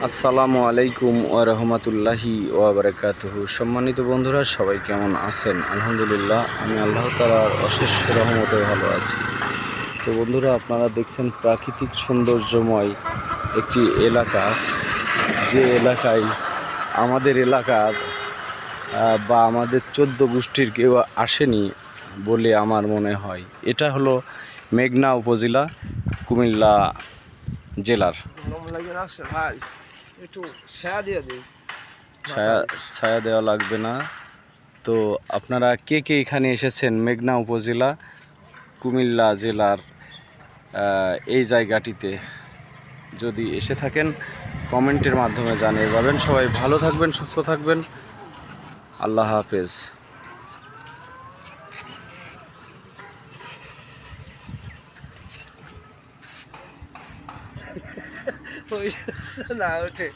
আসসালামু আলাইকুম ওয়া রাহমাতুল্লাহি ওয়া বারাকাতুহু। সম্মানিত বন্ধুরা, সবাই কেমন আছেন? আলহামদুলিল্লাহ, আমি আল্লাহ তাআলার অশেষ রহমতে ভালো আছি। তো বন্ধুরা, আপনারা দেখছেন প্রাকৃতিক সৌন্দর্যময় একটি এলাকা, যে এলাকায় আমাদের এলাকার বা আমাদের 14 গোষ্ঠীর কেউ আসেনি বলে আমার মনে হয়। এটা হলো মেঘনা উপজেলা, কুমিল্লা জেলার। ভাই একটু ছায়া দিয়ে দিই ছায়া মাথায়। ছায়া দেওয়া লাগবে না। তো আপনারা কে কে এখানে এসেছেন মেঘনা উপজেলা কুমিল্লা জেলার এই জায়গাটিতে যদি এসে থাকেন, কমেন্টের মাধ্যমে জানিয়ে যাবেন। সবাই ভালো থাকবেন, সুস্থ থাকবেন। আল্লাহ হাফেজ। ওই না ওঠে